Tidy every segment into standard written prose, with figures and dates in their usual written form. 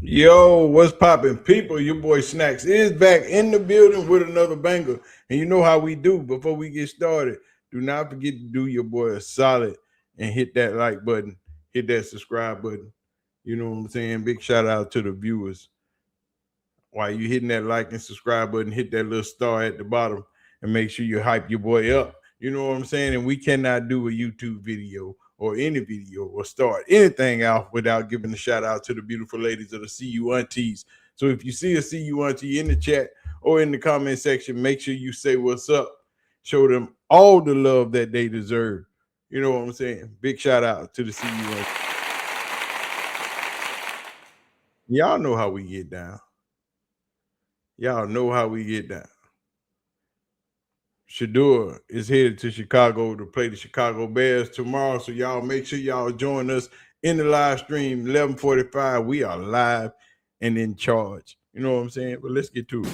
Yo, what's poppin', people? Your boy Snacks is back in the building with another banger. And you know how we do. Before we get started, do not forget to do your boy a solid and hit that like button, hit that subscribe button. You know what I'm saying? Big shout out to the viewers. While you hitting that like and subscribe button, hit that little star at the bottom and make sure you hype your boy up. You know what I'm saying? And we cannot do a YouTube video or any video or start anything out without giving a shout out to the beautiful ladies of the CU Aunties. So if you see a CU Auntie in the chat or in the comment section, make sure you say what's up. Show them all the love that they deserve. You know what I'm saying? Big shout out to the CU Auntie. Y'all know how we get down. Y'all know how we get down. Shedeur is headed to Chicago to play the Chicago Bears tomorrow. So y'all make sure y'all join us in the live stream, 11:45. We are live and in charge. You know what I'm saying? But let's get to it.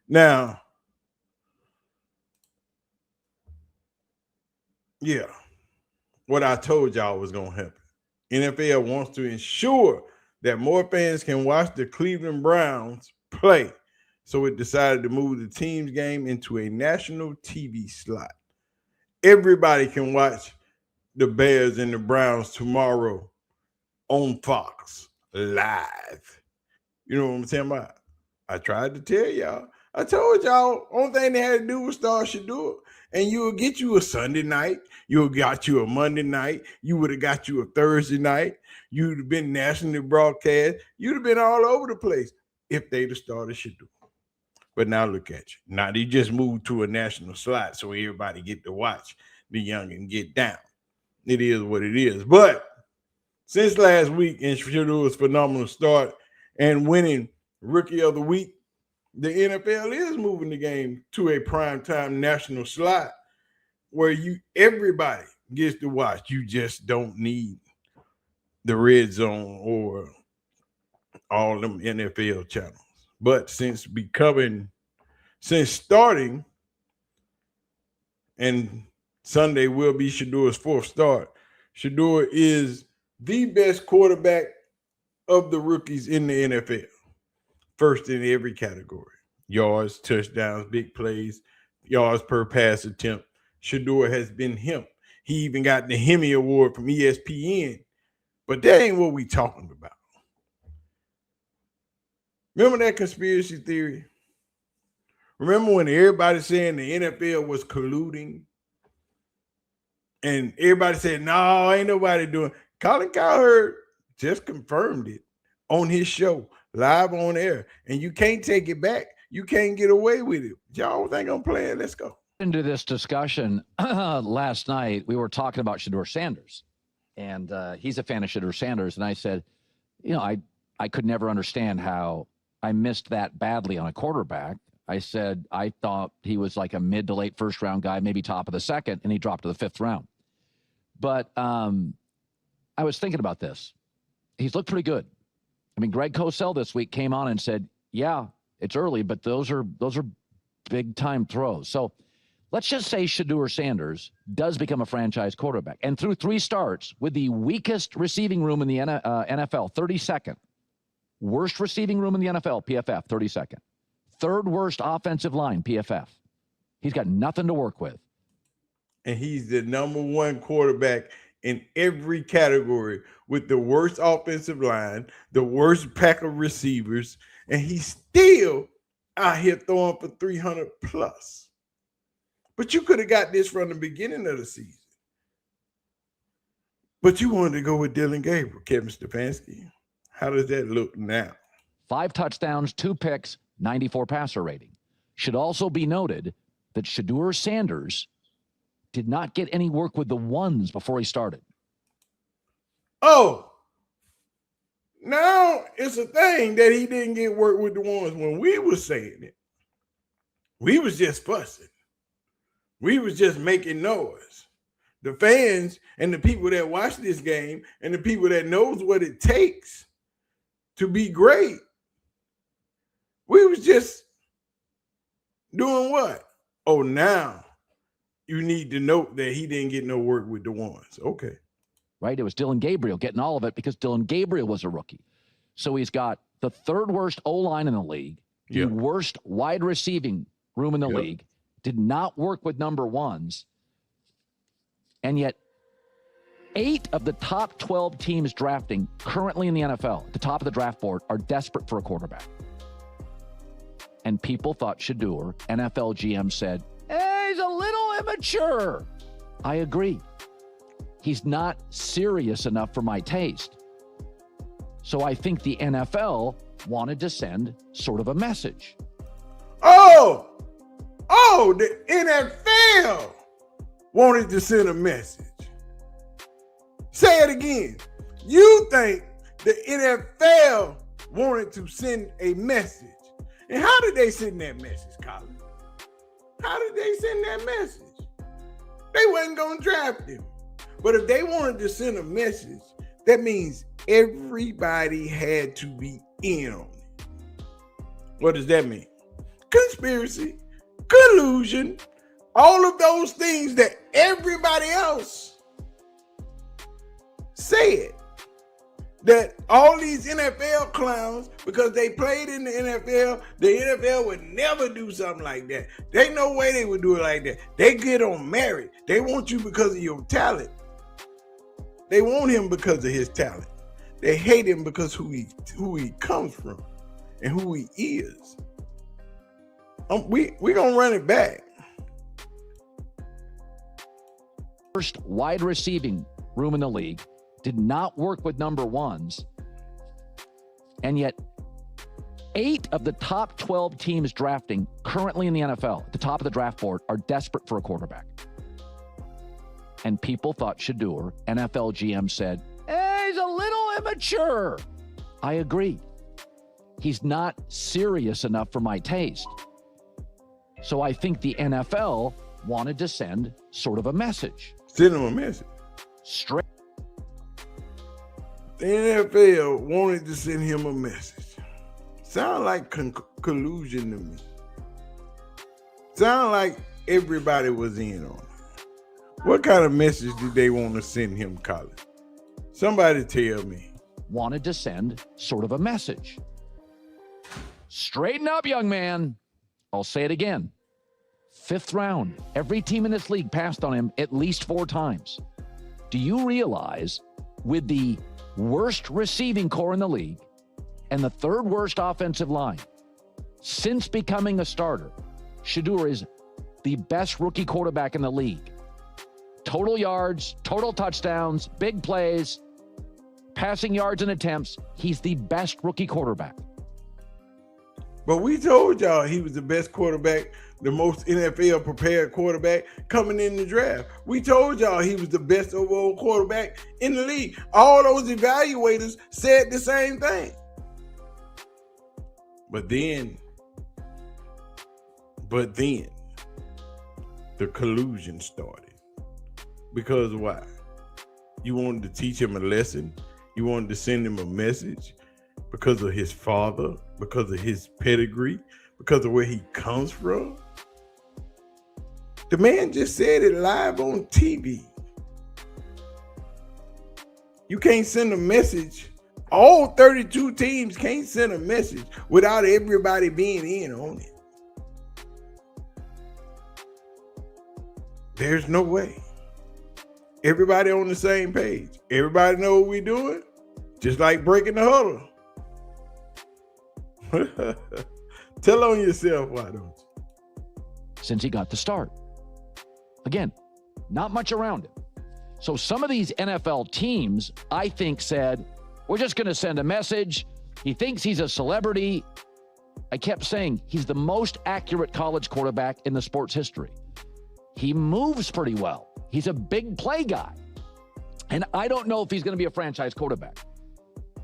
Now, yeah, what I told y'all was going to happen. NFL wants to ensure that more fans can watch the Cleveland Browns play. So it decided to move the team's game into a national TV slot. Everybody can watch the Bears and the Browns tomorrow on Fox live. You know what I'm saying about? I tried to tell y'all. I told y'all, only thing they had to do was start Shedeur. And you'll get you a Sunday night. You'll got you a Monday night. You would have got you a Thursday night. You'd have been nationally broadcast. You'd have been all over the place if they'd have started Shedeur. But now look at you. Now they just moved to a national slot so everybody get to watch the young and get down. It is what it is. But since last week, and Shedeur's phenomenal start and winning Rookie of the Week, the NFL is moving the game to a primetime national slot where everybody gets to watch. You just don't need the red zone or all them NFL channels. But since starting, and Sunday will be Shedeur's fourth start, Shedeur is the best quarterback of the rookies in the NFL. First in every category. Yards, touchdowns, big plays, yards per pass attempt. Shedeur has been him. He even got the Hemi Award from ESPN. But that ain't what we talking about. Remember that conspiracy theory? Remember when everybody saying the NFL was colluding? And everybody said, no, ain't nobody doing. Colin Cowheard just confirmed it on his show, live on air. And you can't take it back. You can't get away with it. Y'all think I'm playing? Let's go. Into this discussion last night, we were talking about Shedeur Sanders. And he's a fan of Shedeur Sanders. And I said, I could never understand how I missed that badly on a quarterback. I said, I thought he was like a mid to late first round guy, maybe top of the second, and he dropped to the fifth round. But I was thinking about this. He's looked pretty good. I mean, Greg Cosell this week came on and said, yeah, it's early, but those are big time throws. So let's just say Shedeur Sanders does become a franchise quarterback. And through 3 starts with the weakest receiving room in the NFL, 32nd. Worst receiving room in the NFL, PFF, 32nd. Third worst offensive line, PFF. He's got nothing to work with. And he's the number 1 quarterback in every category with the worst offensive line, the worst pack of receivers, and he's still out here throwing for 300 plus. But you could have got this from the beginning of the season. But you wanted to go with Dylan Gabriel, Kevin Stefanski. How does that look now? 5 touchdowns, 2 picks, 94 passer rating. Should also be noted that Shedeur Sanders did not get any work with the ones before he started. Oh, now it's a thing that he didn't get work with the ones. When we were saying it, we was just fussing. We was just making noise. The fans and the people that watch this game and the people that knows what it takes to be great, we was just doing what? Oh, now you need to note that he didn't get no work with the ones. Okay. right? It was Dylan Gabriel getting all of it because Dylan Gabriel was a rookie. So he's got the third worst O-line in the league, the worst wide receiving room in the league, did not work with number ones, and yet 8 of the top 12 teams drafting currently in the NFL, at the top of the draft board, are desperate for a quarterback. And people thought Shedeur, NFL GM said, hey, he's a little immature. I agree. He's not serious enough for my taste. So I think the NFL wanted to send sort of a message. Oh, the NFL wanted to send a message. Say it again. You think the NFL wanted to send a message. And how did they send that message, Colin? How did they send that message? They wasn't going to draft him. But if they wanted to send a message, that means everybody had to be in on it. What does that mean? Conspiracy, collusion, all of those things that everybody else said. That all these NFL clowns, because they played in the NFL would never do something like that. There ain't no way they would do it like that. They get on merit. They want you because of your talent. They want him because of his talent. They hate him because who he comes from and who he is. We're going to run it back. First wide receiving room in the league, did not work with number ones, and yet 8 of the top 12 teams drafting currently in the NFL, at the top of the draft board, are desperate for a quarterback. And people thought Shedeur, NFL GM said, hey, he's a little immature. I agree. He's not serious enough for my taste. So I think the NFL wanted to send sort of a message. Send him a message. Straight. The NFL wanted to send him a message. Sound like collusion to me. Sound like everybody was in on it. What kind of message did they want to send him, Colin? Somebody tell me. Wanted to send sort of a message. Straighten up, young man. I'll say it again. 5th round. Every team in this league passed on him at least 4 times. Do you realize with the worst receiving core in the league and the 3rd worst offensive line, since becoming a starter, Shedeur is the best rookie quarterback in the league? Total yards, total touchdowns, big plays, passing yards and attempts. He's the best rookie quarterback. But we told y'all he was the best quarterback, the most NFL prepared quarterback coming in the draft. We told y'all he was the best overall quarterback in the league. All those evaluators said the same thing. But then the collusion started. Because why? You wanted to teach him a lesson. You wanted to send him a message. Because of his father, because of his pedigree, because of where he comes from. The man just said it live on TV. You can't send a message. All 32 teams can't send a message without everybody being in on it. There's no way. Everybody on the same page. Everybody know what we're doing. Just like breaking the huddle. Tell on yourself, why don't you? Since he got the start. Again, not much around him. So some of these NFL teams, I think, said, we're just going to send a message. He thinks he's a celebrity. I kept saying he's the most accurate college quarterback in the sport's history. He moves pretty well. He's a big play guy. And I don't know if he's going to be a franchise quarterback.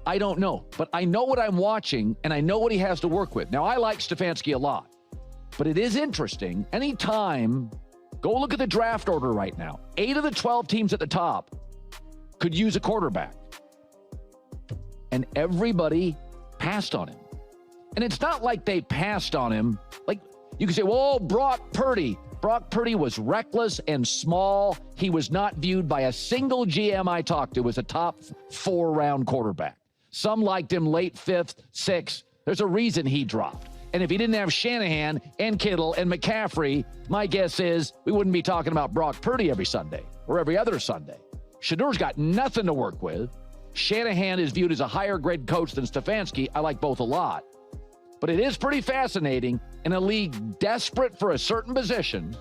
I don't know, but I know what I'm watching and I know what he has to work with. Now, I like Stefanski a lot, but it is interesting. Anytime, go look at the draft order right now. 8 of the 12 teams at the top could use a quarterback. And everybody passed on him. And it's not like they passed on him. Like, you can say, well, Brock Purdy. Brock Purdy was reckless and small. He was not viewed by a single GM I talked to as a top 4-round quarterback. Some liked him late 5th, 6th. There's a reason he dropped. And if he didn't have Shanahan and Kittle and McCaffrey, my guess is we wouldn't be talking about Brock Purdy every Sunday or every other Sunday. Shedeur's got nothing to work with. Shanahan is viewed as a higher grade coach than Stefanski. I like both a lot. But it is pretty fascinating. In a league desperate for a certain position,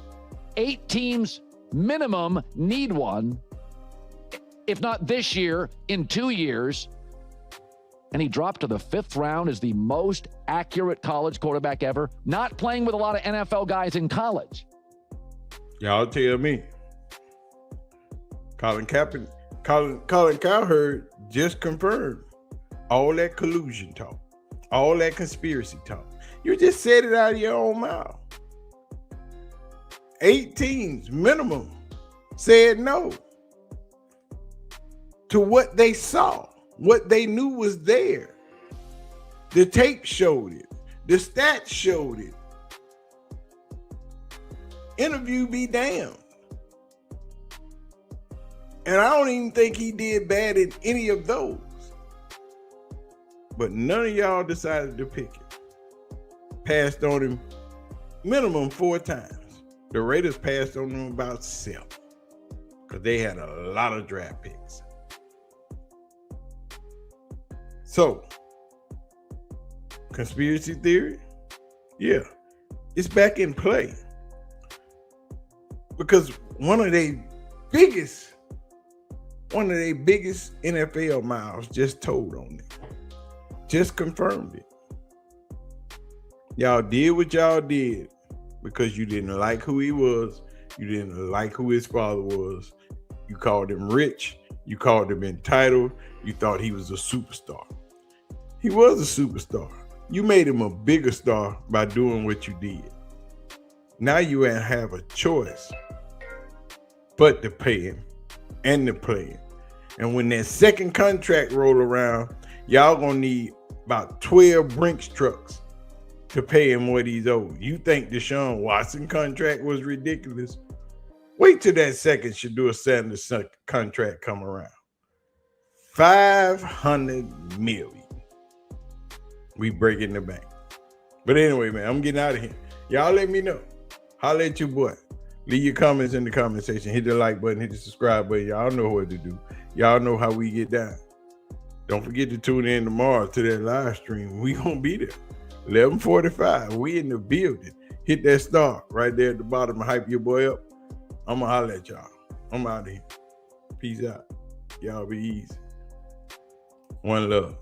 8 teams minimum need one, if not this year, in 2 years. And he dropped to the 5th round as the most accurate college quarterback ever, not playing with a lot of NFL guys in college. Y'all tell me. Colin Cowheard just confirmed all that collusion talk, all that conspiracy talk. You just said it out of your own mouth. 8 teams minimum said no to what they saw, what they knew was there. The tape showed it. The stats showed it. Interview be damned. And I don't even think he did bad in any of those. But none of y'all decided to pick it. Passed on him minimum 4 times. The Raiders passed on him about 7 because they had a lot of draft picks. So, conspiracy theory, yeah, it's back in play because one of their biggest NFL mouths just told on it, just confirmed it. Y'all did what y'all did because you didn't like who he was. You didn't like who his father was. You called him rich. You called him entitled. You thought he was a superstar. He was a superstar. You made him a bigger star by doing what you did. Now you have a choice but to pay him and to play him. And when that second contract roll around, y'all gonna need about 12 Brinks trucks to pay him what he's owed. You think Deshaun Watson contract was ridiculous? Wait till that second Shedeursanders contract come around. $500 million. We breaking the bank. But anyway, man, I'm getting out of here. Y'all let me know. Holla at your boy. Leave your comments in the comment section. Hit the like button. Hit the subscribe button. Y'all know what to do. Y'all know how we get down. Don't forget to tune in tomorrow to that live stream. We gonna be there. 11:45. We in the building. Hit that star right there at the bottom and hype your boy up. I'm gonna holla at y'all. I'm out of here. Peace out. Y'all be easy. One love.